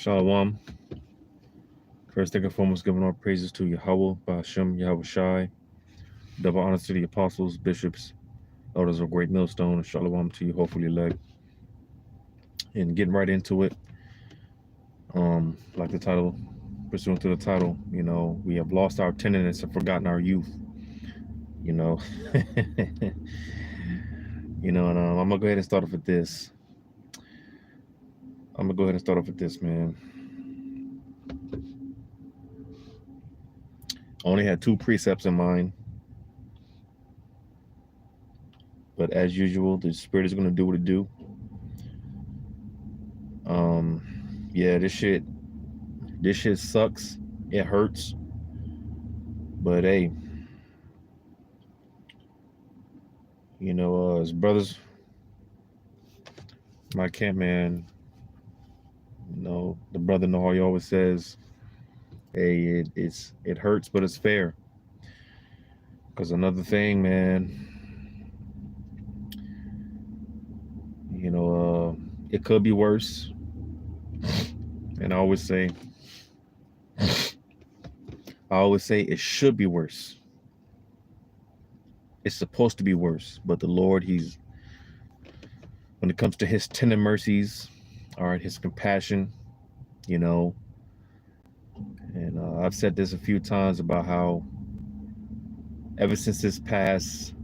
Shalom. First thing and foremost, giving all praises to Yahweh, Bahashem, Yahweh Shai. Double honors to the apostles, bishops, elders of Great Millstone. Shalom to you, hopefully elect. And getting right into it. Like the title, pursuant to the title, we have lost our tenderness and forgotten our youth. And I'm gonna go ahead and start off with this. Man. I only had 2 precepts in mind. But as usual, the Spirit is going to do what it do. Yeah, this shit sucks. It hurts. But hey, as brothers, my camp man, the brother Nahal always says, hey, it hurts, but it's fair. Because another thing, man, it could be worse. And I always say it should be worse. It's supposed to be worse. But the Lord, when it comes to his tender mercies, all right, his compassion, and I've said this a few times about how ever since this past,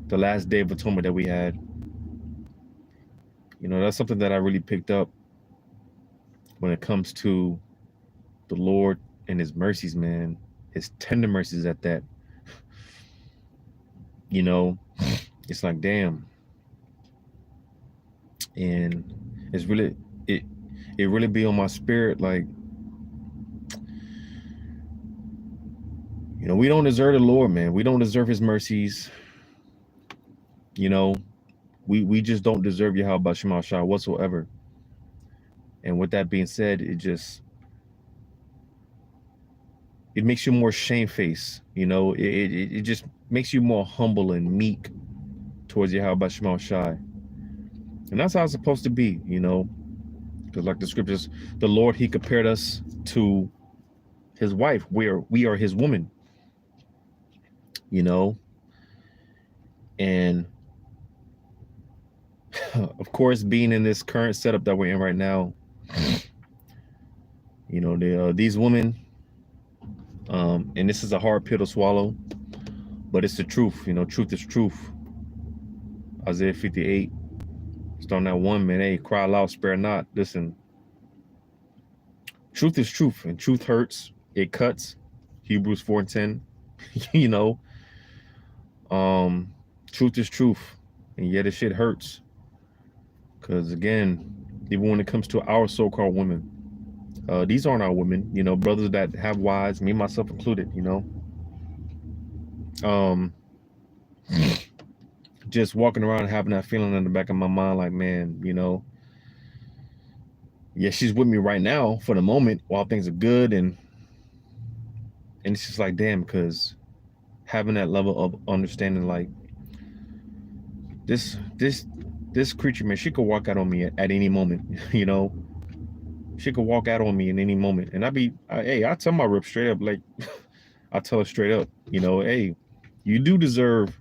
the last day of atonement that we had, that's something that I really picked up when it comes to the Lord and his mercies, man, his tender mercies at that. It's like, damn. And it's really, it really be on my spirit, like, we don't deserve the Lord, man. We don't deserve his mercies. We just don't deserve Yahweh B'Shem Shai whatsoever. And with that being said, it makes you more shamefaced. It just makes you more humble and meek towards Yahweh B'Shem Shai. And that's how it's supposed to be, because like the scriptures, the Lord, he compared us to his wife, where we are his woman, and of course, being in this current setup that we're in right now, these women, and this is a hard pill to swallow, but it's the truth. Truth is truth. Isaiah 58, starting at 1, man. Hey, cry loud, spare not. Listen, truth is truth, and truth hurts. It cuts. Hebrews 4:10. Truth is truth, and yet it shit hurts. Because again, even when it comes to our so-called women, these aren't our women, brothers that have wives, me myself included, just walking around having that feeling in the back of my mind, like, man, yeah, she's with me right now for the moment while things are good, and it's just like, damn, because having that level of understanding, like, this creature, man, she could walk out on me at any moment, She could walk out on me in any moment. And I tell my rip straight up, like, I tell her straight up, hey, you deserve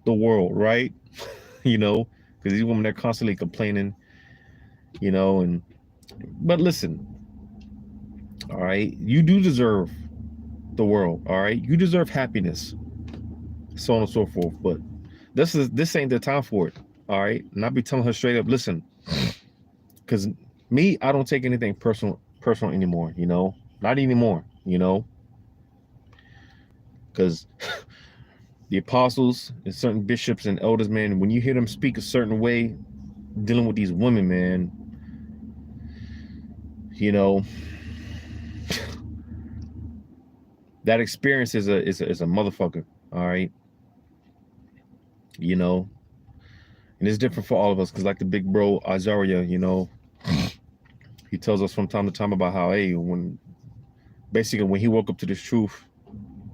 the world, right? Because these women, they're constantly complaining, but listen, all right, you do deserve the world, all right? You deserve happiness, so on and so forth, but this ain't the time for it, all right? And I'll be telling her straight up, listen, because me, I don't take anything personal anymore, not anymore, because the apostles and certain bishops and elders, man, when you hear them speak a certain way, dealing with these women, man, that experience is a motherfucker, all right? And it's different for all of us, because like the big bro Azaria, he tells us from time to time about how, hey, when he woke up to this truth,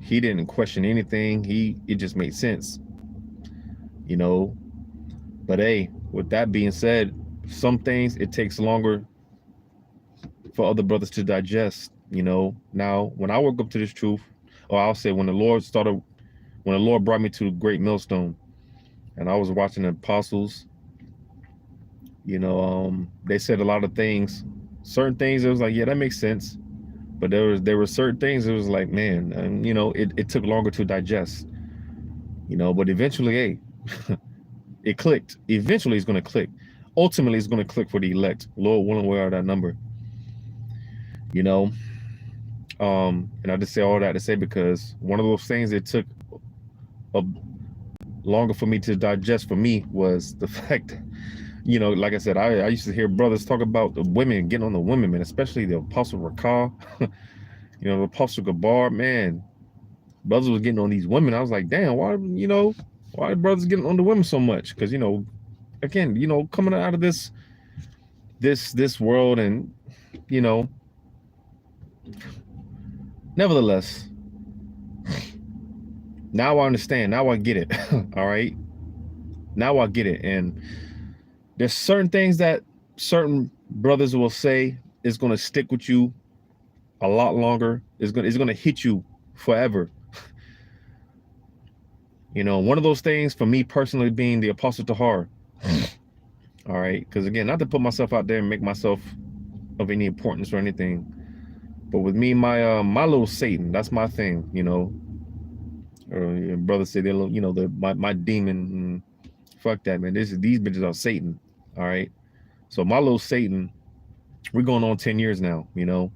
he didn't question anything. It just made sense, But hey, with that being said, some things it takes longer for other brothers to digest. Now when I woke up to this truth, or I'll say when the Lord brought me to the great millstone, and I was watching the apostles, they said a lot of things, certain things. It was like, yeah, that makes sense. But there were certain things. It was like, man, and it took longer to digest. But eventually, hey, it clicked. Eventually, it's going to click. Ultimately, it's going to click for the elect. Lord willing, we are that number. And I just say all that to say, because one of those things that took a longer for me to digest for me was the fact that, like I said, I used to hear brothers talk about the women, getting on the women, man, especially the Apostle Rakah, the Apostle Gabar, man. Brothers was getting on these women. I was like, damn, why are brothers getting on the women so much? Because, again, coming out of this world, and, nevertheless, now I understand. Now I get it. All right. Now I get it. And there's certain things that certain brothers will say is going to stick with you a lot longer. It's going to hit you forever. One of those things for me personally being the Apostle Tahar. All right. Because again, not to put myself out there and make myself of any importance or anything, but with me, my little Satan, that's my thing, brothers say they're, my demon. Fuck that, man. These bitches are Satan. All right. So my little Satan, we're going on 10 years now, and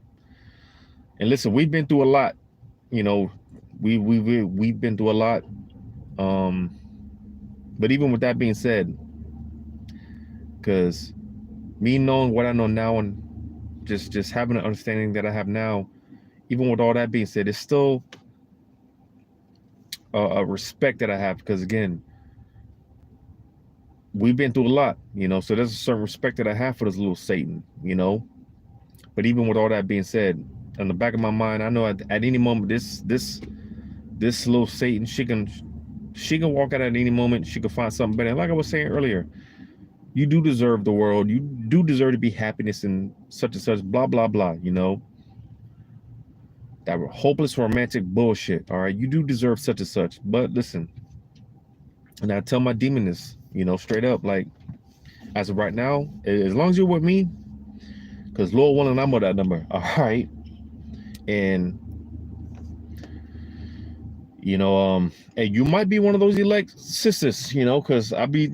listen, we've been through a lot, we've been through a lot. But even with that being said, because me knowing what I know now, and just having an understanding that I have now, even with all that being said, it's still a respect that I have, because again, we've been through a lot, so there's a certain respect that I have for this little Satan, but even with all that being said, in the back of my mind, I know at any moment this little Satan, she can walk out at any moment. She can find something better. And like I was saying earlier, you do deserve the world. You do deserve to be happiness and such, blah, blah, blah, that hopeless romantic bullshit. All right. You do deserve such and such. But listen, and I tell my demon this, straight up, like, as of right now, as long as you're with me, because Lord willing, I'm on that number. All right. And and you might be one of those elect sisters, because I be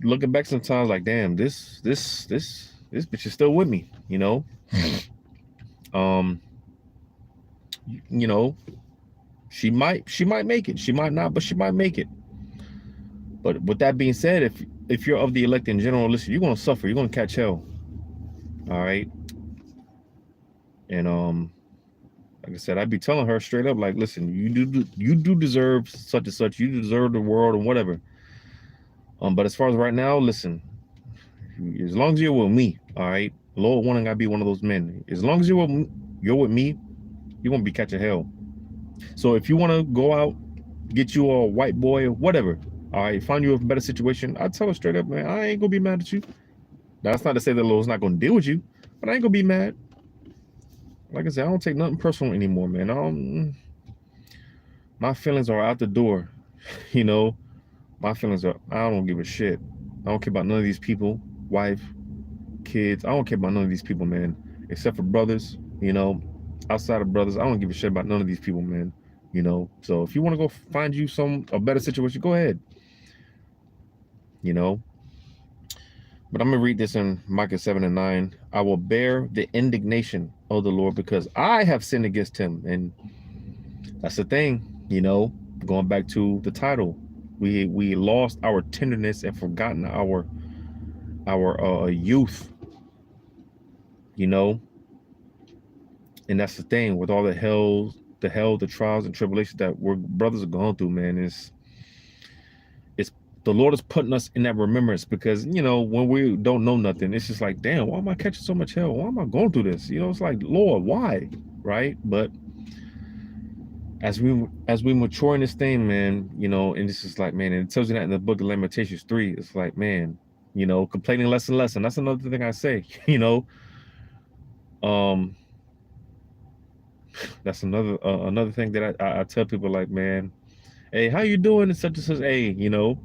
looking back sometimes like, damn, this bitch is still with me, she might make it, she might not, but she might make it. But with that being said, if you're of the elect in general, listen, you're gonna suffer, you're gonna catch hell. All right. And like I said, I'd be telling her straight up, like, listen, you do deserve such and such. You deserve the world and whatever. But as far as right now, listen, as long as you're with me, all right, Lord wanting I be one of those men. As long as you're with me, you're gonna be catching hell. So if you want to go out, get you a white boy or whatever, all right, find you a better situation, I tell her straight up, man, I ain't gonna be mad at you. That's not to say that the Lord's not gonna deal with you, but I ain't gonna be mad. Like I said, I don't take nothing personal anymore, man. My feelings are out the door. My feelings are, I don't give a shit. I don't care about none of these people, wife, kids. I don't care about none of these people, man. Except for brothers, outside of brothers, I don't give a shit about none of these people, man. So if you want to go find you a better situation, go ahead. But I'm going to read this in Micah 7:9. I will bear the indignation of the Lord because I have sinned against him. And that's the thing, going back to the title. We lost our tenderness and forgotten our youth, and that's the thing with all the hell, the trials and tribulations that we're brothers are going through, man. It's the Lord is putting us in that remembrance, because when we don't know nothing, it's just like, damn, why am I catching so much hell? Why am I going through this? It's like, Lord, why? Right? But as we mature in this thing, man, and this is like, man, and it tells you that in the book of Lamentations 3, it's like, man, you know, complaining less and less. And that's another thing I say, you know, that's another thing that I tell people, like, man, hey, how you doing? And such and such. Hey, you know,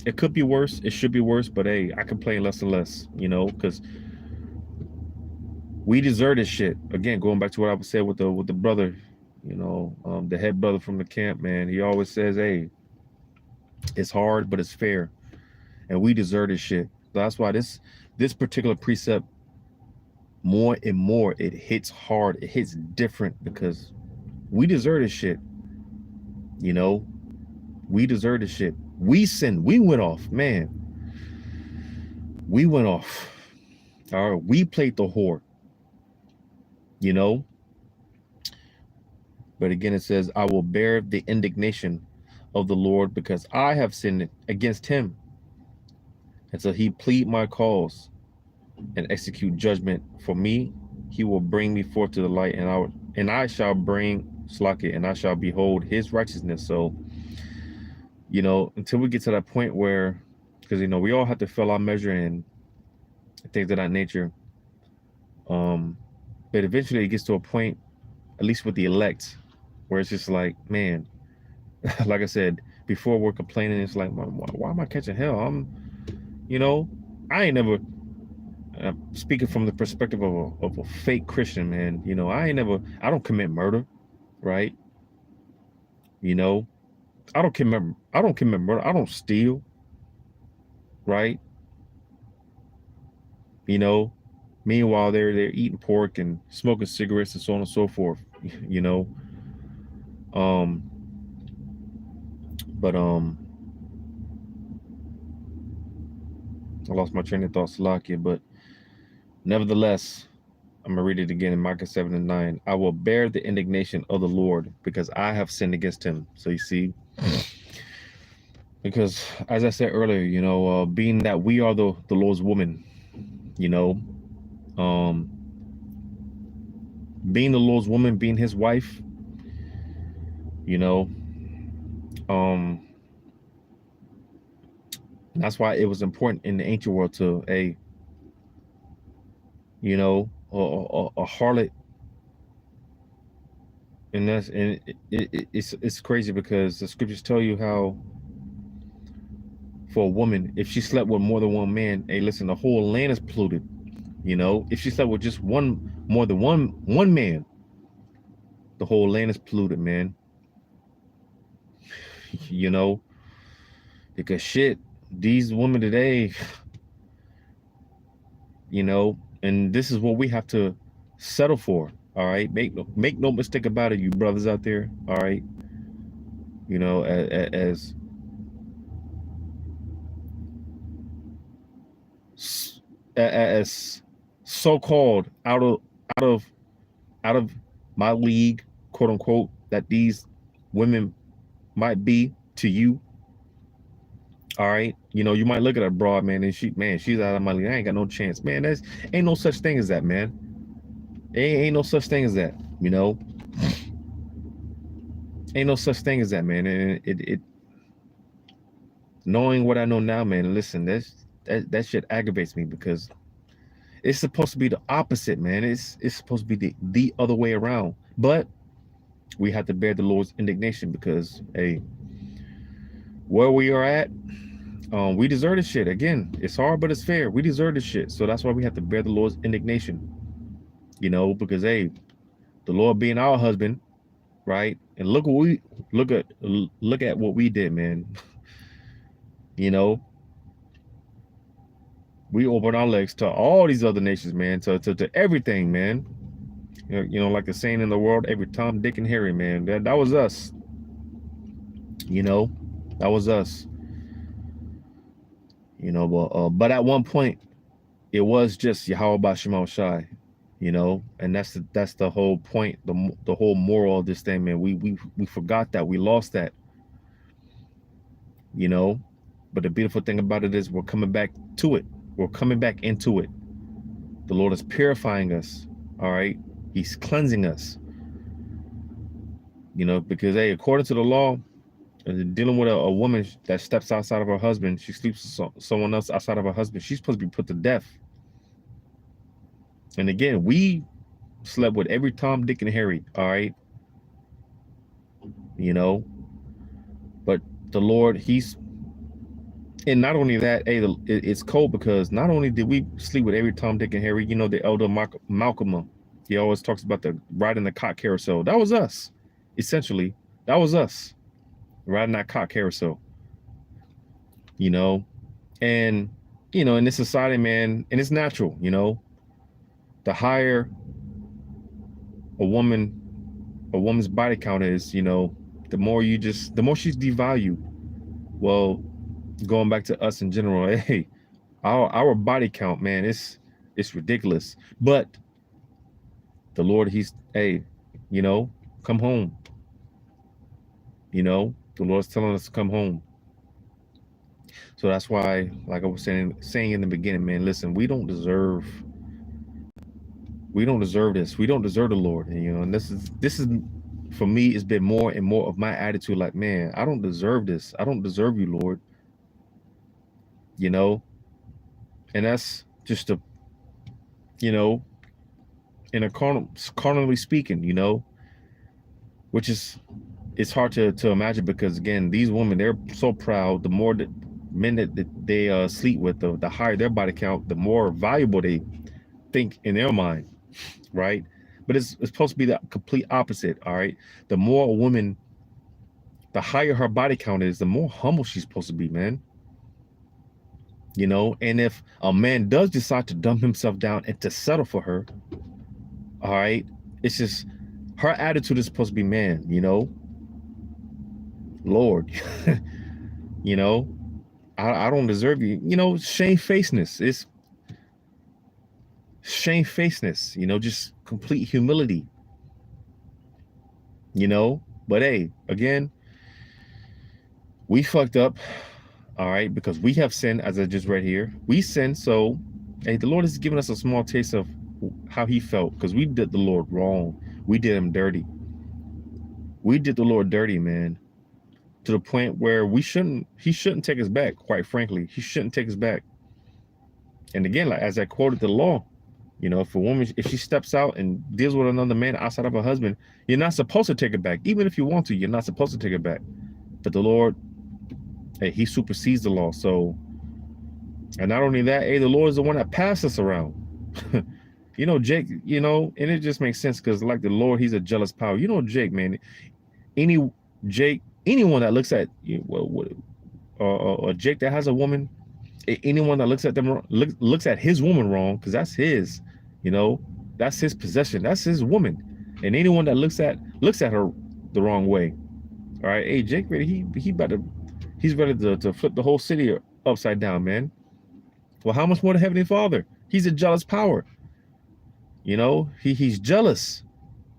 it could be worse. It should be worse. But hey, I complain less and less, you know, because we deserve this shit. Again, going back to what I was saying with the brother, you know, the head brother from the camp, man. He always says, hey, it's hard, but it's fair. And we deserve this shit. That's why this particular precept, more and more, it hits hard. It hits different because we deserve this shit. You know, we deserve this shit. We sinned. We went off, man. We went off. All right, we played the whore. You know. But again, it says, I will bear the indignation of the Lord because I have sinned against him. And so he plead my cause and execute judgment for me. He will bring me forth to the light, and I shall bring Slakia, and I shall behold his righteousness. So, you know, until we get to that point where, because, you know, we all have to fill our measure and things of that nature. But eventually it gets to a point, at least with the elect, where it's just like, man, like I said before, we're complaining. It's like, why am I catching hell? You know, I ain't never, speaking from the perspective of a fake Christian, man, you know, I don't commit murder, right? You know, I don't commit murder. I don't steal, right? You know, meanwhile, they're eating pork and smoking cigarettes and so on and so forth, you know. But I lost my train of thought, Salakia, but nevertheless, I'm gonna read it again in Micah 7:9. I will bear the indignation of the Lord because I have sinned against him. So you see, because as I said earlier, you know, being that we are the Lord's woman, you know, being the Lord's woman, being his wife, you know, that's why it was important in the ancient world to you know, a harlot. And it's crazy because the scriptures tell you how for a woman, if she slept with more than one man, hey, listen, the whole land is polluted. You know, if she slept with just more than one man, the whole land is polluted, man. You know, because shit, these women today, you know, and this is what we have to settle for. All right, make no mistake about it, you brothers out there. All right, you know, as so-called out of my league, quote unquote, that these women might be to you. All right, you know, you might look at a broad, man, and she's out of my league. I ain't got no chance, man. There's ain't no such thing as that, man. Ain't no such thing as that, you know. Ain't no such thing as that, man. And it knowing what I know now, man. Listen, that shit aggravates me because it's supposed to be the opposite, man. It's supposed to be the other way around. But we have to bear the Lord's indignation because, hey, where we are at, we deserve this shit. Again, it's hard, but it's fair. We deserve this shit. So that's why we have to bear the Lord's indignation. You know, because hey, the Lord being our husband, right? And look at what we did, man. You know, we opened our legs to all these other nations, man, to everything, man. You know, like the saying in the world, every Tom, Dick, and Harry, man. That was us. You know, that was us. You know, but at one point, it was just Yahweh Shema Shai. You know, and that's the whole point, the whole moral of this thing, man. We forgot that, we lost that. You know, but the beautiful thing about it is we're coming back to it. We're coming back into it. The Lord is purifying us. All right, He's cleansing us. You know, because hey, according to the law, Dealing with a woman that steps outside of her husband, she sleeps with someone else outside of her husband, she's supposed to be put to death. And again, we slept with every Tom, Dick, and Harry, all right? You know, but the Lord, and not only that, hey, it's cold because not only did we sleep with every Tom, Dick, and Harry, you know, the elder Malcolm, he always talks about the riding the cock carousel. That was us, essentially. That was us riding that cock carousel, you know, and, you know, in this society, man, and it's natural, you know, the higher a woman's body count is, you know, the more she's devalued. Well, going back to us in general, hey, our body count, man, it's ridiculous. But the Lord, hey, you know, come home. You know, the Lord's telling us to come home. So that's why, like I was saying in the beginning, man, listen, we don't deserve this. We don't deserve the Lord. And, you know, and this is for me, it's been more and more of my attitude, like, man, I don't deserve this. I don't deserve you, Lord. You know, and that's just you know, in a carnally speaking, you know, which is, it's hard to imagine because, again, these women, they're so proud. The more that men that they sleep with, the higher their body count, the more valuable they think in their mind, right? But it's supposed to be the complete opposite, all right? The more a woman, the higher her body count is, the more humble she's supposed to be, man. You know, and if a man does decide to dumb himself down and to settle for her, all right, it's just, her attitude is supposed to be, man, you know, Lord, you know, I don't deserve you. You know, shamefacedness. It's shamefacedness, you know, just complete humility, you know. But hey, again, we fucked up, all right, because we have sinned, as I just read here. We sinned, so hey, the Lord has given us a small taste of how he felt, because we did the Lord wrong. We did him dirty. We did the Lord dirty, man, to the point where he shouldn't take us back, quite frankly. He shouldn't take us back. And again, like as I quoted the law, you know, if a woman, if she steps out and deals with another man outside of her husband, you're not supposed to take it back. Even if you want to, you're not supposed to take it back. But the Lord, hey, he supersedes the law. So, and not only that, hey, the Lord is the one that passed us around. You know, Jake, you know, and it just makes sense because, like, the Lord, he's a jealous power. You know, Jake, man, anyone that looks at Jake that has a woman, anyone that looks at them, looks at his woman wrong, because that's his, you know, that's his possession, that's his woman. And anyone that looks at her the wrong way, all right, hey, Jake, he's ready to flip the whole city upside down, man. Well, how much more the Heavenly Father? He's a jealous power. You know, he's jealous.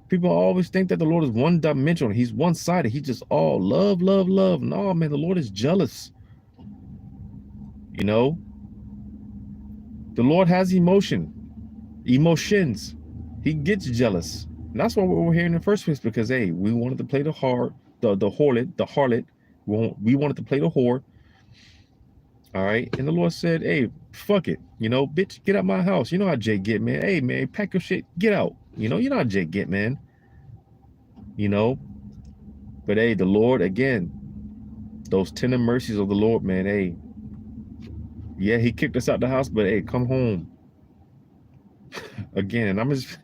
People always think that the Lord is one-dimensional. He's one-sided. He's just all love, love, love. No, man, the Lord is jealous. You know, the Lord has emotions. He gets jealous. And that's why we're here in the first place, because, hey, we wanted to play the harlot. We wanted to play the whore. All right. And the Lord said, hey, fuck it. You know, bitch, get out my house. You know how Jake get, man. Hey, man, pack your shit. Get out. You know how Jake get, man. You know. But, hey, the Lord, again, those tender mercies of the Lord, man, hey. Yeah, he kicked us out the house, but, hey, come home. Again, I'm just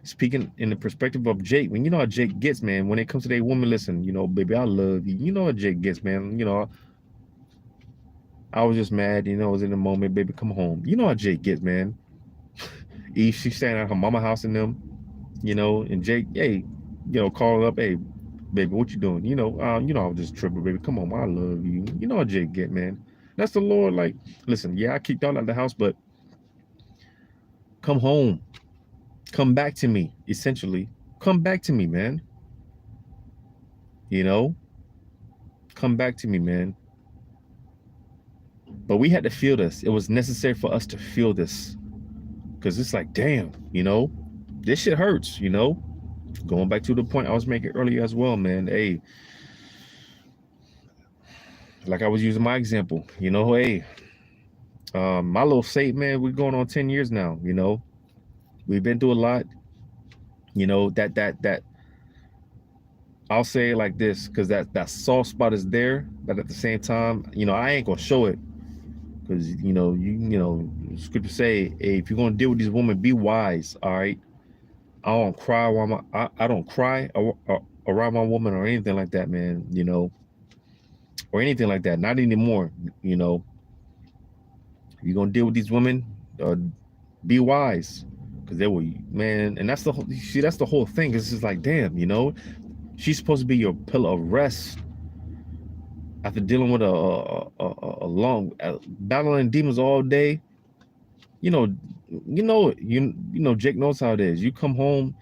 speaking in the perspective of Jake. When you know how Jake gets, man, when it comes to that woman, listen, you know, baby, I love you. You know how Jake gets, man. You know, I was just mad, you know, I was in the moment, baby, come home. You know how Jake gets, man. She's staying at her mama house and them, you know, and Jake, hey, you know, calling up, hey, baby, what you doing? You know, I was just tripping, baby, come home, I love you. You know how Jake get, man. That's the Lord, like, listen, yeah, I kicked out of the house, but come home. Come back to me, essentially. Come back to me, man. You know, come back to me, man. But we had to feel this. It was necessary for us to feel this. Because it's like, damn, you know, this shit hurts, you know. Going back to the point I was making earlier as well, man. Hey, like I was using my example, you know, hey, my little State, man, we're going on 10 years now, you know. We've been through a lot, you know, that I'll say it like this, because that soft spot is there, but at the same time, you know, I ain't gonna show it, because you know, scripture say, hey, if you're gonna deal with these women, be wise. All right, I don't cry while I don't cry around my woman or anything like that, man. You know, or anything like that. Not anymore. You know, if you're gonna deal with these women, be wise, because they will, man. And that's the whole, see, that's the whole thing. It's just like, damn, you know, she's supposed to be your pillar of rest after dealing with a long battling demons all day. You know, Jake knows how it is. You come home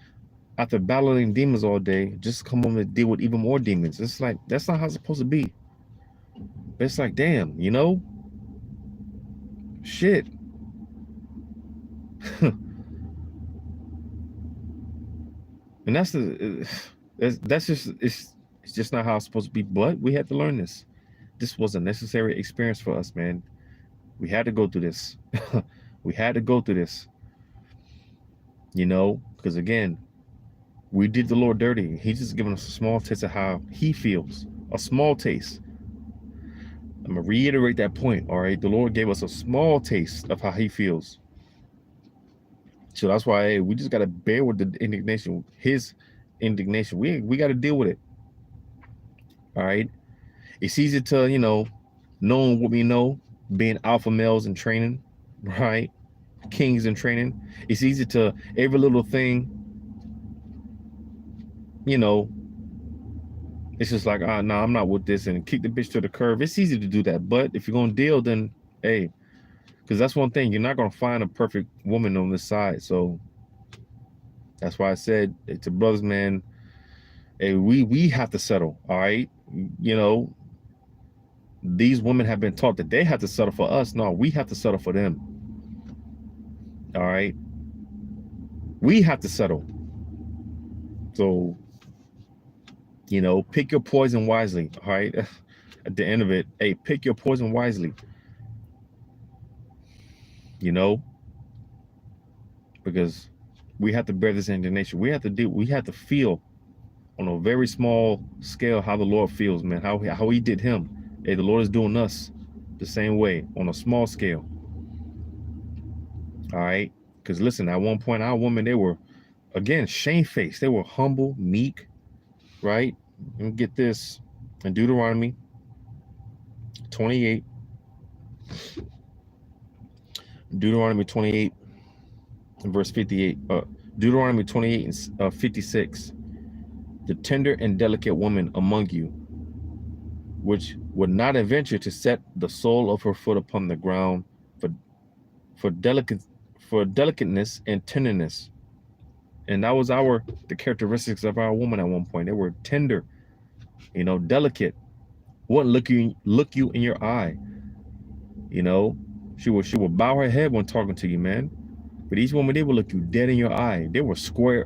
after battling demons all day, just come home and deal with even more demons. It's like, that's not how it's supposed to be. But it's like, damn, you know, shit. And that's it's just not how it's supposed to be. But we had to learn this. This was a necessary experience for us, man. We had to go through this. We had to go through this. You know, because again, we did the Lord dirty. He's just giving us a small taste of how he feels. A small taste. I'm gonna reiterate that point. All right, the Lord gave us a small taste of how he feels. So that's why, hey, we just gotta bear with the indignation, his indignation. We gotta deal with it. All right. It's easy to, you know, knowing what we know, being alpha males in training, right? Kings in training. It's easy to every little thing, you know, it's just like, no, I'm not with this, and kick the bitch to the curb. It's easy to do that. But if you're gonna deal, then hey, because that's one thing, you're not gonna find a perfect woman on this side. So that's why I said to brothers, man, hey, we have to settle. All right. You know, these women have been taught that they have to settle for us. No, we have to settle for them. All right. We have to settle. So, you know, pick your poison wisely. All right. At the end of it, hey, pick your poison wisely. You know, because we have to bear this indignation. We have to feel on a very small scale how the Lord feels, man. How he did him. Hey, the Lord is doing us the same way on a small scale. All right. Because listen, at one point, our women, they were, again, shamefaced. They were humble, meek, right? And get this in Deuteronomy 28. Deuteronomy 28 and verse 58. Deuteronomy 28 and 56. The tender and delicate woman among you, which would not adventure to set the sole of her foot upon the ground for delicateness and tenderness. And that was the characteristics of our woman at one point. They were tender, you know, delicate. Wouldn't look you in your eye. You know, she would bow her head when talking to you, man. But each woman, they would look you dead in your eye. They would square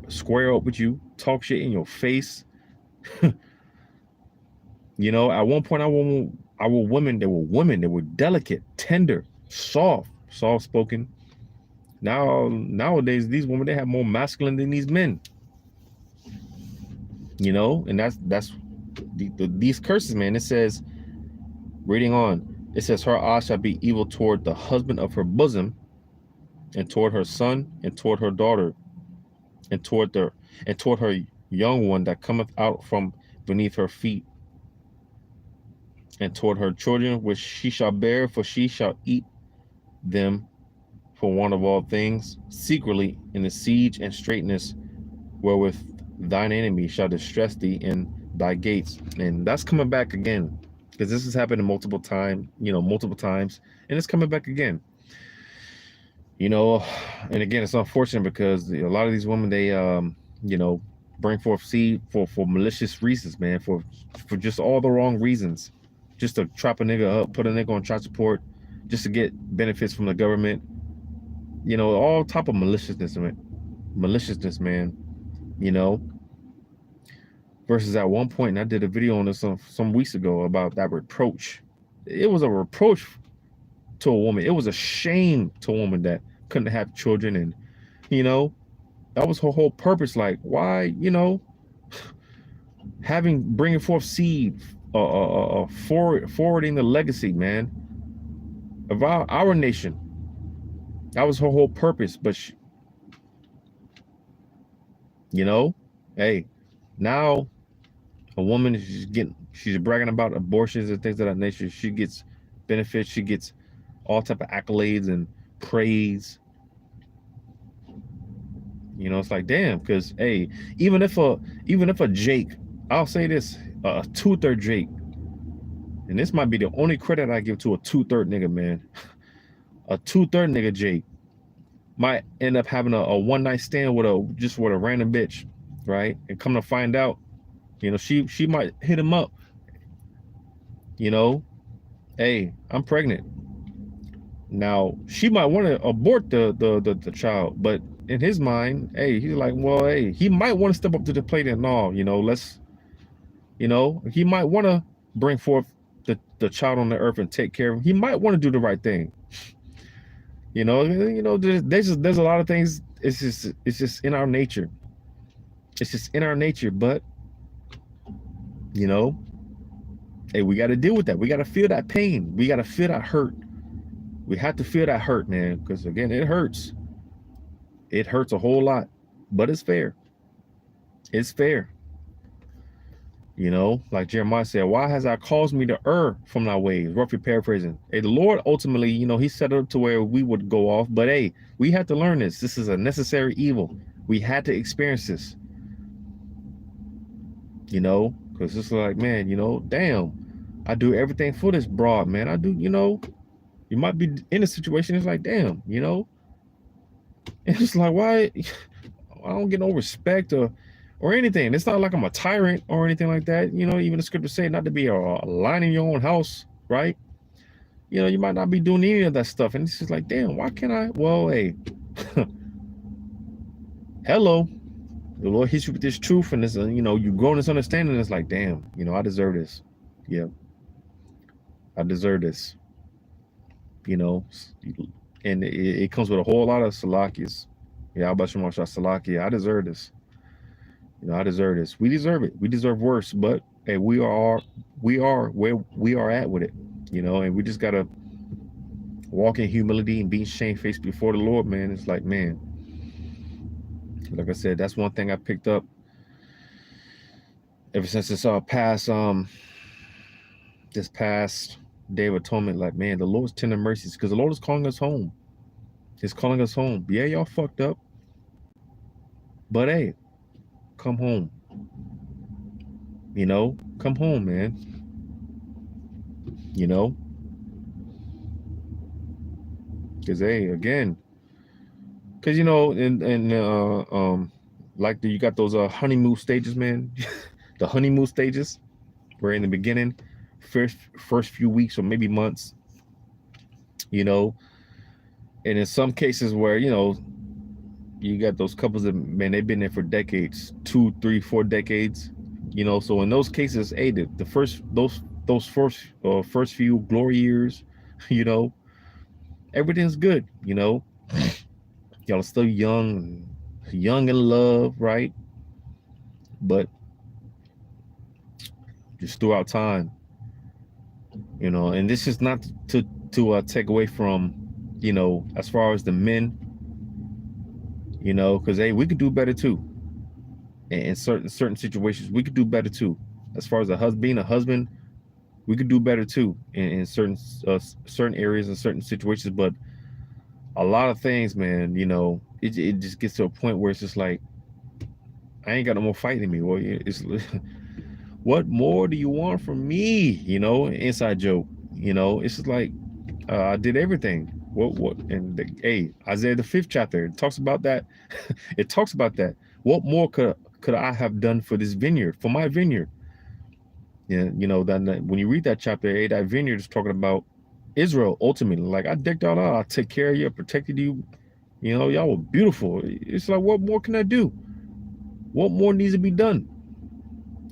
up with you, talk shit in your face. You know, at one point, our women, they were delicate, tender, soft-spoken. Nowadays, these women, they have more masculine than these men. You know, and that's these curses, man. It says, reading on, it says, her eyes shall be evil toward the husband of her bosom, and toward her son, and toward her daughter, and toward her young one that cometh out from beneath her feet, and toward her children which she shall bear, for she shall eat them for want of all things, secretly in the siege and straitness wherewith thine enemy shall distress thee in thy gates. And that's coming back again, because this has happened multiple times, and it's coming back again. You know, and again, it's unfortunate because a lot of these women, they you know, bring forth seed for malicious reasons, man, for just all the wrong reasons, just to trap a nigga up, put a nigga on child support, just to get benefits from the government. You know, all type of maliciousness, man. You know, versus at one point, and I did a video on this some weeks ago about that reproach. It was a reproach to a woman. It was a shame to a woman that couldn't have children. And, you know, that was her whole purpose. Like, why, you know, bringing forth seed, forwarding the legacy, man, of our nation. That was her whole purpose. But, you know, hey, now a woman, she's bragging about abortions and things of that nature. She gets benefits. She gets all type of accolades and praise. You know, it's like, damn, because hey, even if a Jake, I'll say this, a 2/3 Jake, and this might be the only credit I give to a 2/3 nigga, man. A 2/3 nigga Jake might end up having a one night stand with a random bitch, right? And come to find out, you know, she might hit him up. You know, hey, I'm pregnant. Now she might want to abort the child, but in his mind, hey, he's like, well, hey, he might want to step up to the plate and all, you know, you know, he might want to bring forth the child on the earth and take care of him. He might want to do the right thing. You know, there's a lot of things. It's just in our nature. It's just in our nature. But, you know, hey, we got to deal with that. We got to feel that pain. We got to feel that hurt. We have to feel that hurt, man, because again, it hurts. It hurts a whole lot, but it's fair. It's fair. You know, like Jeremiah said, why has I caused me to err from thy ways? Roughly paraphrasing. Hey, the Lord ultimately, you know, he set it up to where we would go off. But hey, we had to learn this. This is a necessary evil. We had to experience this. You know, because it's like, man, you know, damn, I do everything for this broad, man. I do, you know, you might be in a situation. It's like, damn, you know, and it's like, why? I don't get no respect or anything. It's not like I'm a tyrant or anything like that. You know, even the scripture say not to be a lion in your own house, right? You know, you might not be doing any of that stuff. And it's just like, damn, why can't I? Well, hey, hello. The Lord hits you with this truth and this, you know, you grow in this understanding. It's like, damn, you know, I deserve this. Yeah. I deserve this. You know, and it comes with a whole lot of salakias. Yeah, I salakia. I deserve this. You know, I deserve this. We deserve it. We deserve worse, but hey, we are where we are at with it. You know, and we just gotta walk in humility and being shamefaced before the Lord, man. It's like, man, like I said, that's one thing I picked up ever since this past Day of Atonement. Like, man, the Lord's tender mercies, because the Lord is calling us home. He's calling us home. Yeah, y'all fucked up, but hey, come home. You know, come home, man. You know, because hey, again, because you know, like you got those honeymoon stages, man. The honeymoon stages, where in the beginning, first few weeks or maybe months, you know, and in some cases where, you know, you got those couples that, man, they've been there for decades, 2, 3, 4 decades, you know. So in those cases, hey, the first first few glory years, you know, everything's good, you know. Y'all are still young in love, right? But just throughout time, you know, and this is not to take away from, you know, as far as the men, you know, because hey, we could do better too. In certain situations, we could do better too. As far as being a husband, we could do better too in certain areas and certain situations. But a lot of things, man, you know, it just gets to a point where it's just like, I ain't got no more fight in me. Well, it's what more do you want from me? You know, inside joke. You know, it's just like, I did everything. What? And hey, Isaiah the 5th chapter, it talks about that. It talks about that. What more could I have done for this vineyard, for my vineyard? Yeah, you know, that when you read that chapter, hey, that vineyard is talking about Israel ultimately. Like, I decked y'all out, I took care of you, I protected you. You know, y'all were beautiful. It's like, what more can I do? What more needs to be done?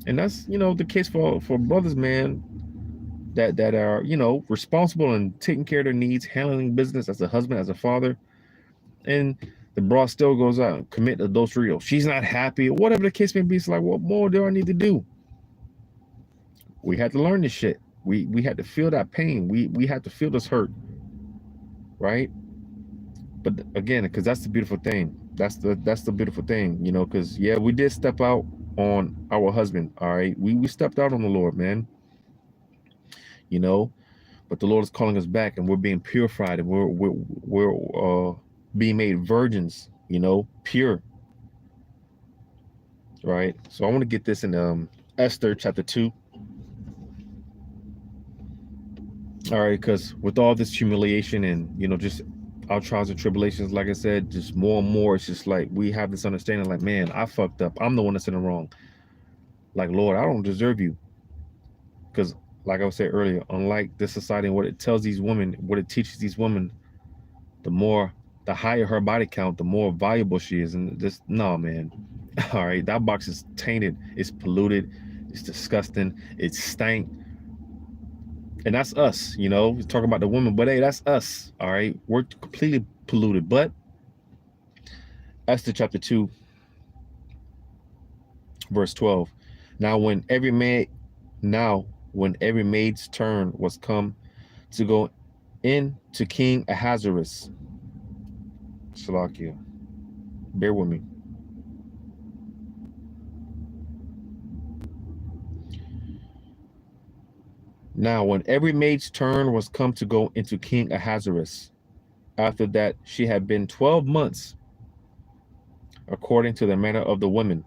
And that's, you know, the case for brothers, man. that are, you know, responsible and taking care of their needs, handling business as a husband, as a father, and the broad still goes out and commit adultery, or she's not happy, or whatever the case may be. It's like, what more do I need to do? We had to learn this shit. We had to feel that pain. We had to feel this hurt, right? But again, because that's the beautiful thing. That's the beautiful thing, you know. Because yeah, we did step out on our husband. All right, we stepped out on the Lord, man. You know, but the Lord is calling us back, and we're being purified, and we're being made virgins. You know, pure. Right. So I want to get this in Esther chapter 2. All right, because with all this humiliation and, you know, just our trials and tribulations, like I said, just more and more, it's just like we have this understanding, like, man, I fucked up. I'm the one that's in the wrong. Like, Lord, I don't deserve you. Because, like I was saying earlier, unlike this society and what it tells these women, what it teaches these women, the higher her body count, the more valuable she is. And just, no, man. All right, that box is tainted. It's polluted. It's disgusting. It's stank. And that's us, you know. We're talking about the women, but hey, that's us. All right, we're completely polluted. But Esther chapter 2, verse 12. Now when every maid's turn was come to go in to King Ahasuerus, Salakia, bear with me. Now when every maid's turn was come to go into King Ahasuerus, after that she had been 12 months, according to the manner of the women,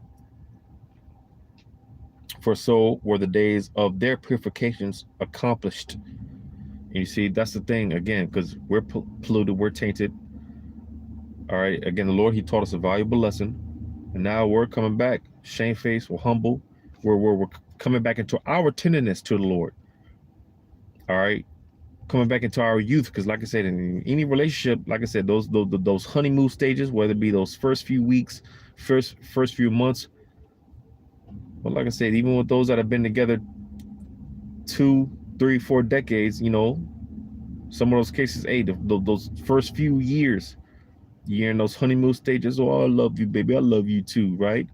for so were the days of their purifications accomplished. And you see, that's the thing, again, because we're polluted, we're tainted. All right, again, the Lord, he taught us a valuable lesson, and now we're coming back shamefaced, we're humble, we're coming back into our tenderness to the Lord. All right, coming back into our youth, because like I said, in any relationship, like I said, those honeymoon stages, whether it be those first few weeks, first few months, but like I said, even with those that have been together 2, 3, 4 decades, you know, some of those cases, hey, those first few years, you're in those honeymoon stages. Oh, I love you, baby, I love you too, right?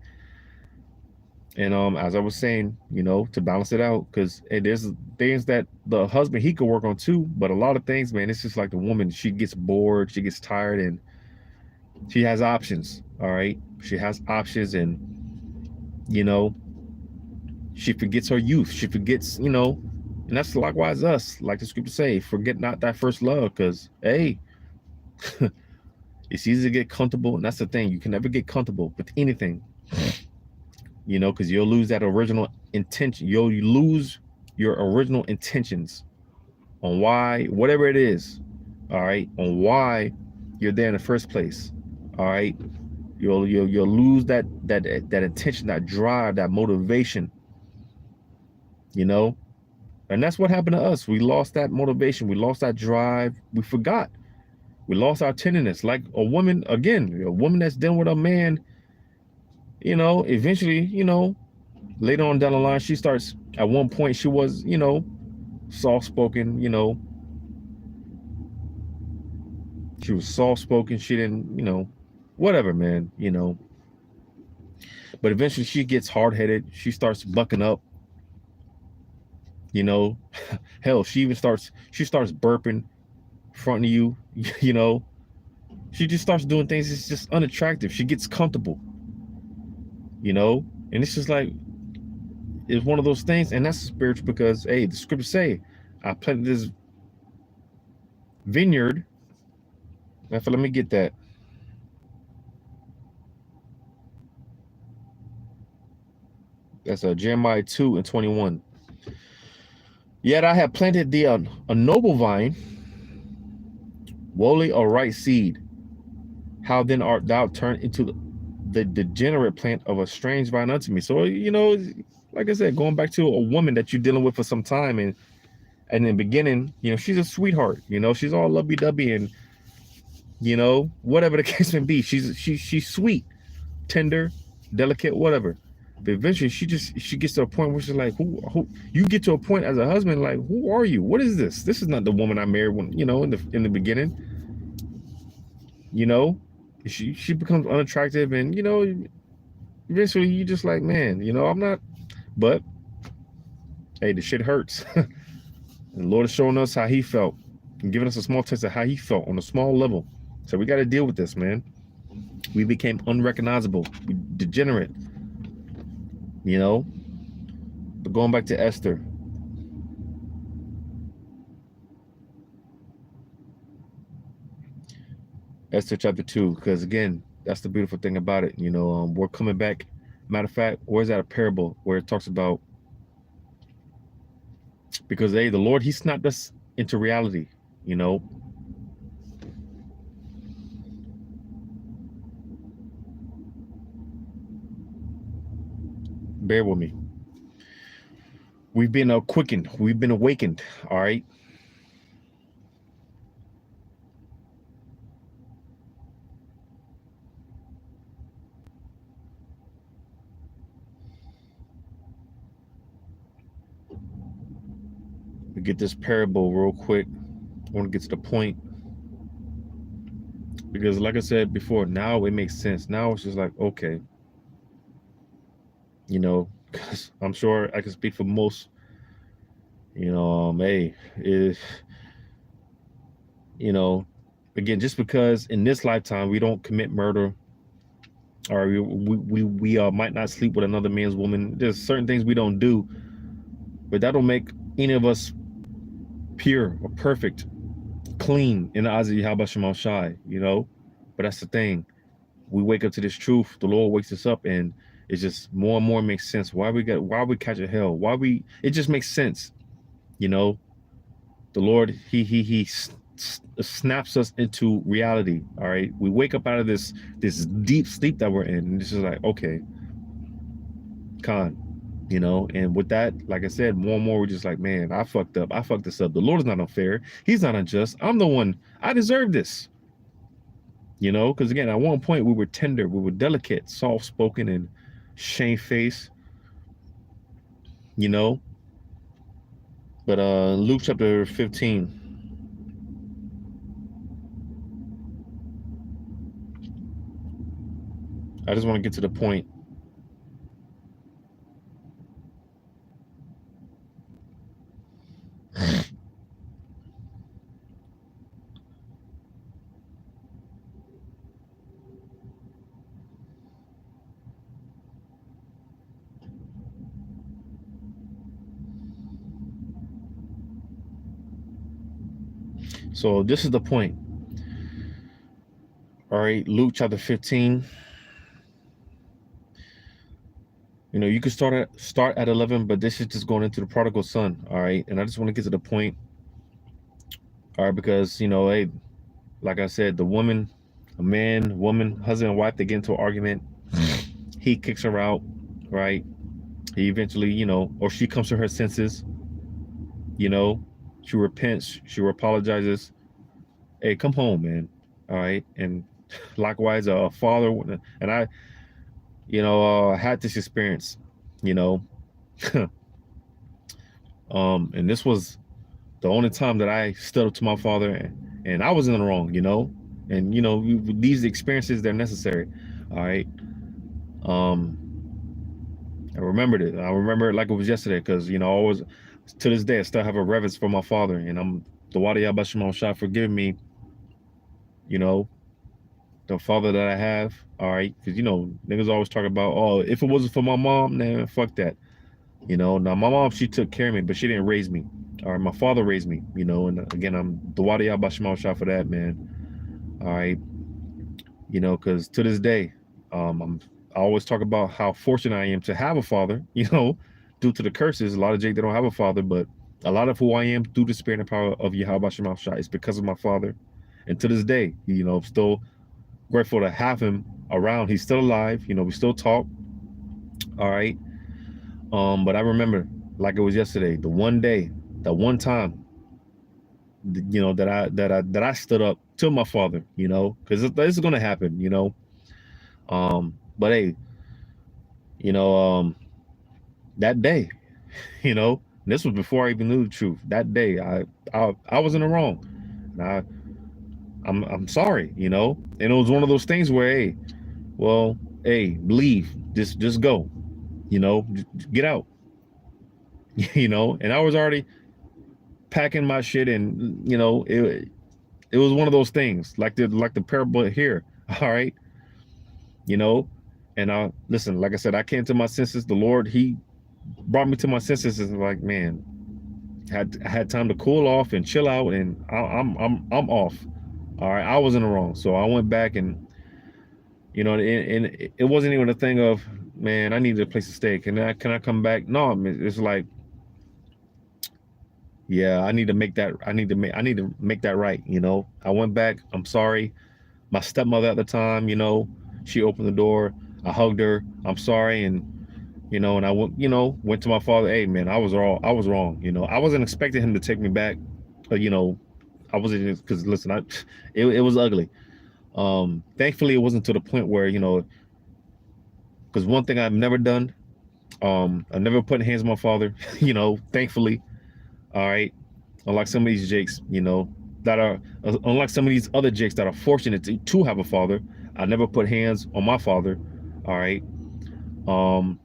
And as I was saying, you know, to balance it out, because there's things that the husband, he could work on too, but a lot of things, man, it's just like the woman, she gets bored, she gets tired, and she has options. All right, she has options, and you know, she forgets her youth, she forgets, you know, and that's likewise us, like the scripture say, forget not thy first love, because hey, it's easy to get comfortable, and that's the thing, you can never get comfortable with anything. You know, because you'll lose that original intention. You'll lose your original intentions on why, whatever it is, all right, on why you're there in the first place. All right, you'll lose that intention, that drive, that motivation. You know, and that's what happened to us. We lost that motivation. We lost that drive. We forgot. We lost our tenderness. Like a woman, again, a woman that's dealing with a man. You know, eventually, you know, later on down the line, she starts, at one point, she was, you know, soft-spoken, you know. She was soft-spoken. She didn't, you know, whatever, man, you know. But eventually she gets hard-headed. She starts bucking up, you know. Hell, she starts burping in front of you, you know. She just starts doing things that's just unattractive. She gets comfortable, you know. And it's just like, it's one of those things, and that's spiritual, because hey, the scriptures say, I planted this vineyard. Let me get that. That's Jeremiah 2:21. Yet I have planted thee a noble vine, wholly a right seed. How then art thou turned into the degenerate plant of a strange vine unto me? So, you know, like I said, going back to a woman that you're dealing with for some time, and in the beginning, you know, she's a sweetheart, you know, she's all lovey-dovey, and you know, whatever the case may be, she's sweet, tender, delicate, whatever. But eventually she gets to a point where she's like, who you get to a point as a husband, like, who are you? What is this? This is not the woman I married when, in the beginning, you know? She becomes unattractive, and eventually you just like, man, I'm not, but hey, the shit hurts. And the Lord is showing us how he felt and giving us a small taste of how he felt on a small level. So we got to deal with this, man. We became unrecognizable, we degenerate, But going back to Esther, Esther chapter 2, because again, that's the beautiful thing about it. We're coming back. Matter of fact, where's that a parable where it talks about, because the Lord, he snapped us into reality, Bear with me. We've been quickened. We've been awakened. All right. We get this parable real quick. I want to get to the point, because like I said before, now it makes sense. Now it's just like, okay, because I'm sure I can speak for most, hey, if, again, just because in this lifetime we don't commit murder, or we might not sleep with another man's woman. There's certain things we don't do, but that don't make any of us pure or perfect, clean in the eyes of Yahweh Shema Shai, But that's the thing. We wake up to this truth. The Lord wakes us up, and it's just more and more makes sense. Why we catch a hell? It just makes sense, The Lord, he snaps us into reality. All right. We wake up out of this deep sleep that we're in, and it's just like, okay, Khan, and with that, like I said, more and more we're just like, man, I fucked up. I fucked this up. The Lord is not unfair. He's not unjust. I'm the one. I deserve this. Because again, at one point we were tender, we were delicate, soft-spoken, and shamefaced, But Luke chapter 15. I just want to get to the point. So this is the point. All right, Luke chapter 15. You can start at 11, but this is just going into the prodigal son. All right, and I just want to get to the point. All right, because hey, like I said, the woman, a man, woman, husband and wife, they get into an argument. He kicks her out, right? He eventually, or she comes to her senses. She repents, she apologizes. Hey, come home, man. All right, and likewise, a father, and I, had this experience, and this was the only time that I stood up to my father, and I was in the wrong, and these experiences, they're necessary. All right. I remembered it. I remember it like it was yesterday, because I always, to this day, I still have a reverence for my father, and I'm the Wadi Abashimon Shah forgive me, the father that I have. All right, because niggas always talk about, oh, if it wasn't for my mom, then fuck that. Now my mom, she took care of me, but she didn't raise me. All right, my father raised me. And again, I'm the Wadi Abashimon Shah for that, man. All right, because to this day, I always talk about how fortunate I am to have a father, due to the curses. A lot of Jake, they don't have a father, but a lot of who I am through the spirit and power of Yahweh Shema Shai is because of my father. And to this day, I'm still grateful to have him around. He's still alive. We still talk. All right. But I remember like it was yesterday, the one day, the one time, that I stood up to my father, because this is gonna happen, But hey, You know, that day, you know, this was before I even knew the truth. That day, I was in the wrong. And I'm sorry, you know. And it was one of those things where, hey, well, hey, leave, just go, you know, just get out, you know. And I was already packing my shit, and you know, it was one of those things like the parable here. All right, you know. And I listen, like I said, I came to my senses. The Lord, He brought me to my senses, and like, man, I had time to cool off and chill out, and I'm off. All right, I was in the wrong, so I went back, and you know, and it wasn't even a thing of, man, I needed a place to stay. Can I come back? No, it's like, yeah, I need to make that. I need to make that right. You know, I went back. I'm sorry. My stepmother at the time, you know, she opened the door. I hugged her. I'm sorry, and you know, and I went, you know, went to my father. Hey, man, I was wrong. I was wrong. You know, I wasn't expecting him to take me back. You know, I wasn't, because listen, it was ugly. Thankfully, it wasn't to the point where, you know, because one thing I've never done, I never put hands on my father. You know, thankfully, all right. Unlike some of these jakes, you know, that are unlike some of these other jakes that are fortunate to have a father, I never put hands on my father. All right. Um,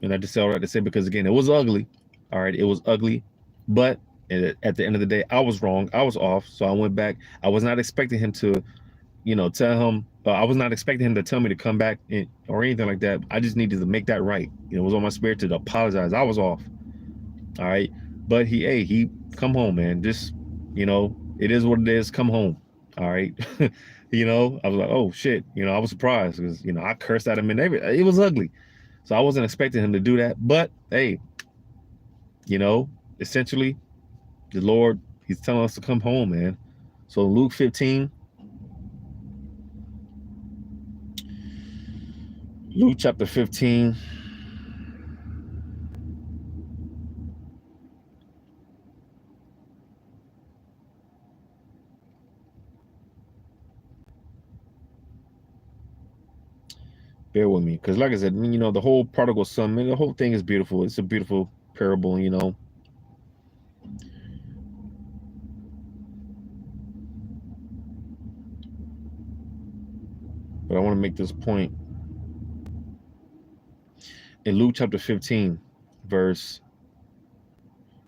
and I just say all right to say, because again, it was ugly. All right, it was ugly, but at the end of the day, I was wrong. I was off. So I went back. I was not expecting him to, you know, tell him. I was not expecting him to tell me to come back or anything like that. I just needed to make that right. You know, it was on my spirit to apologize. I was off. All right, but he come home, man. Just, you know, it is what it is. Come home. All right. You know, I was like, oh shit. You know, I was surprised because, you know, I cursed at him and everything. It was ugly. So I wasn't expecting him to do that. But hey, you know, essentially, the Lord, He's telling us to come home, man. So Luke 15, Luke chapter 15. Bear with me, because like I said, you know, the whole prodigal son, man, the whole thing is beautiful. It's a beautiful parable, you know. But I want to make this point. In Luke chapter 15, verse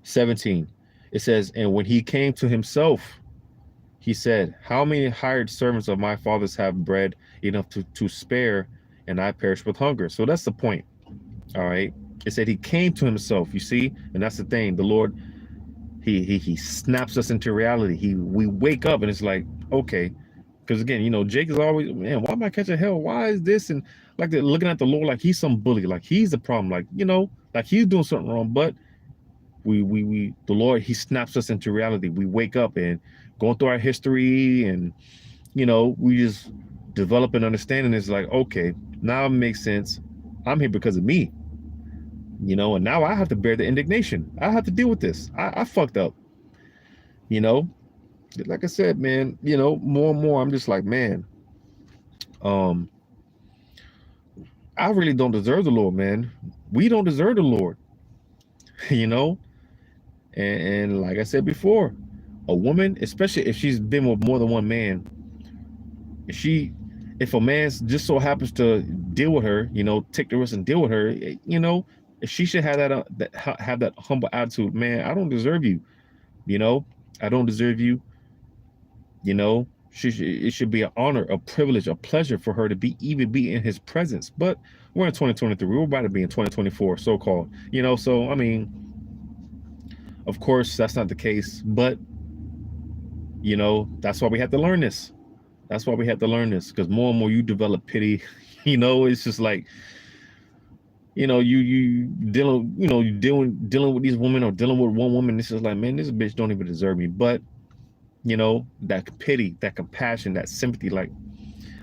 17, it says, and when he came to himself, he said, how many hired servants of my father's have bread enough to spare, and I perish with hunger? So that's the point. All right. It said he came to himself, you see, and that's the thing. The Lord, he snaps us into reality. We wake up and it's like, okay, because again, you know, Jake is always, man, why am I catching hell? Why is this? And like they're looking at the Lord like he's some bully, like he's the problem, like, you know, like he's doing something wrong. But the Lord, He snaps us into reality. We wake up and going through our history, and you know, we just develop an understanding. It's like, okay, now it makes sense. I'm here because of me, you know, and now I have to bear the indignation. I have to deal with this. I fucked up, you know. Like I said, man, you know, more and more, I'm just like, man, um, I really don't deserve the Lord, man. We don't deserve the Lord, you know. And like I said before, a woman, especially if she's been with more than one man, if she, if a man just so happens to deal with her, you know, take the risk and deal with her, you know, if she should have have that humble attitude, man, I don't deserve you, you know, I don't deserve you, you know. It should be an honor, a privilege, a pleasure for her to even be in his presence. But we're in 2023. We're about to be in 2024, so-called, you know. So I mean, of course, that's not the case, but you know, that's why we have to learn this. That's why we have to learn this, because more and more you develop pity. You know, it's just like, you know, you dealing, you know, you dealing with these women or dealing with one woman. It's just like, man, this bitch don't even deserve me. But you know, that pity, that compassion, that sympathy, like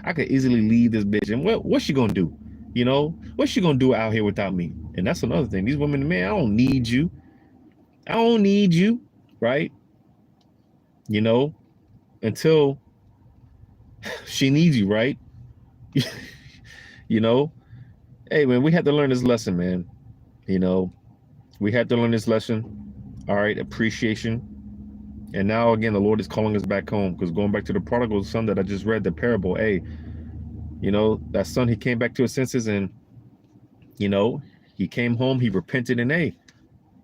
I could easily leave this bitch, and what's she gonna do? You know, what's she gonna do out here without me? And that's another thing. These women, man, I don't need you. I don't need you, right? You know, until she needs you, right? You know, hey man, we had to learn this lesson, man. You know, we had to learn this lesson. All right, appreciation. And now again, the Lord is calling us back home, because going back to the prodigal son that I just read the parable, hey, you know, that son, he came back to his senses, and you know, he came home, he repented, and hey,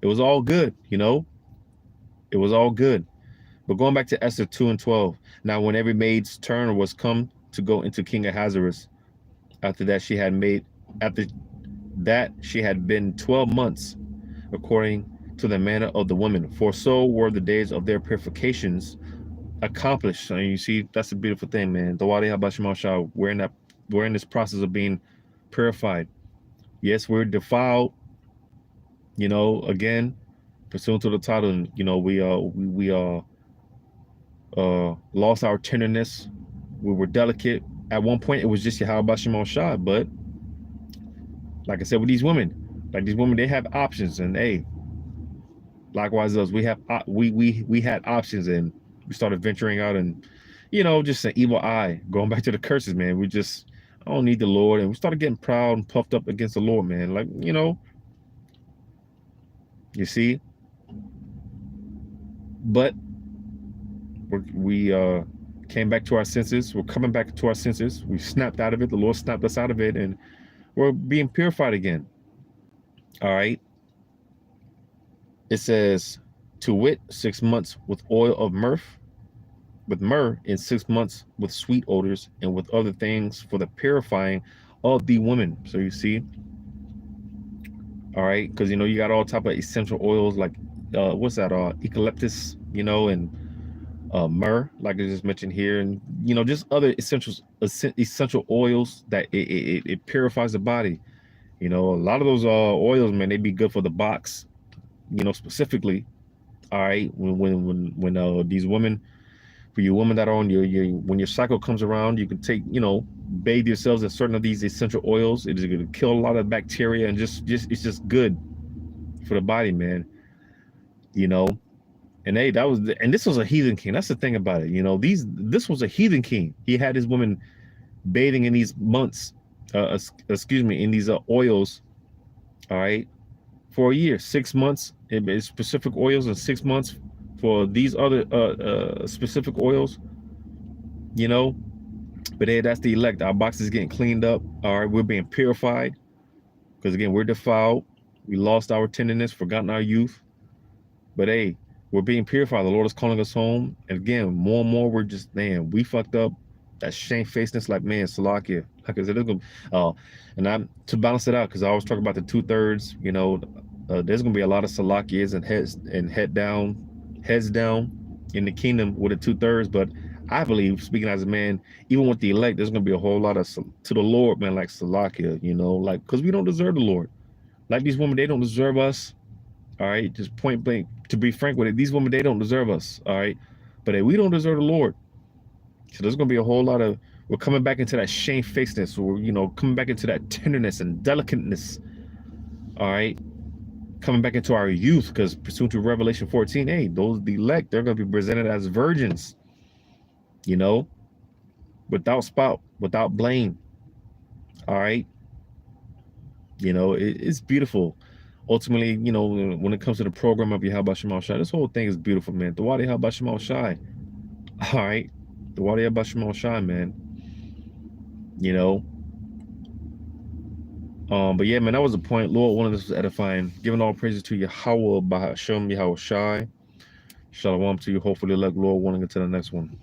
it was all good. You know, it was all good. But going back to Esther 2 and 12, now when every maid's turn was come to go into King Ahasuerus, after that after that she had been 12 months, according to the manner of the women, for so were the days of their purifications accomplished. And you see, that's a beautiful thing, man. We're in this process of being purified. Yes, we're defiled, you know, again, pursuant to the title, and you know, we lost our tenderness. We were delicate. At one point, it was just Yahweh Shema Shai. But like I said, with these women, they have options, and hey, likewise us, we had options, and we started venturing out, and you know, just an evil eye. Going back to the curses, man. I don't need the Lord, and we started getting proud and puffed up against the Lord, man. Like, you know, you see. But we came back to our senses. We're coming back to our senses. We snapped out of it. The Lord snapped us out of it, and we're being purified again. All right. It says, to wit, 6 months with oil of myrrh, and 6 months with sweet odors, and with other things for the purifying of the women. So you see, all right, because you know, you got all type of essential oils, like what's that? Eucalyptus, you know, and myrrh, like I just mentioned here, and you know, just other essential oils that it purifies the body. You know, a lot of those oils, man, they be good for the box, you know, specifically. All right, when these women, for you women that are on your when your cycle comes around, you can take, you know, bathe yourselves in certain of these essential oils. It is going to kill a lot of bacteria, and just it's just good for the body, man. You know, and hey, this was a heathen king. That's the thing about it. You know, this was a heathen king. He had his women bathing in these months, in these oils. All right, for a year, 6 months in specific oils, and 6 months for these other specific oils. You know, but hey, that's the elect. Our box is getting cleaned up. All right, we're being purified, because again, we're defiled. We lost our tenderness, forgotten our youth. But hey, we're being purified. The Lord is calling us home. And again, more and more, we're just, man, we fucked up. That shamefacedness, like, man, Salakia. Like I said, and I'm to balance it out, because I always talk about the 2/3. You know, there's gonna be a lot of Salakias and heads down in the kingdom with the 2/3. But I believe, speaking as a man, even with the elect, there's gonna be a whole lot of to the Lord, man, like Salakia. You know, like, because we don't deserve the Lord. Like these women, they don't deserve us. All right, just point blank. To be frank with it, these women, they don't deserve us. All right, but hey, we don't deserve the Lord. So there's gonna be a whole lot of, we're coming back into that shamefacedness, or you know, coming back into that tenderness and delicateness. All right, coming back into our youth, because pursuant to Revelation 14, hey, those the elect, they're gonna be presented as virgins. You know, without spot, without blame. All right, you know, it's beautiful. Ultimately, you know, when it comes to the program of Yahweh Shema Shai, this whole thing is beautiful, man. The Wadi Yahweh Shema Shai. All right. The Wadi Yahweh Shema Shai, man. You know. But yeah, man, that was the point. Lord, one of this was edifying. Giving all praises to Yahweh Bahashem Yahweh Shai. Shalom to you. Hopefully, let Lord wanting to the next one.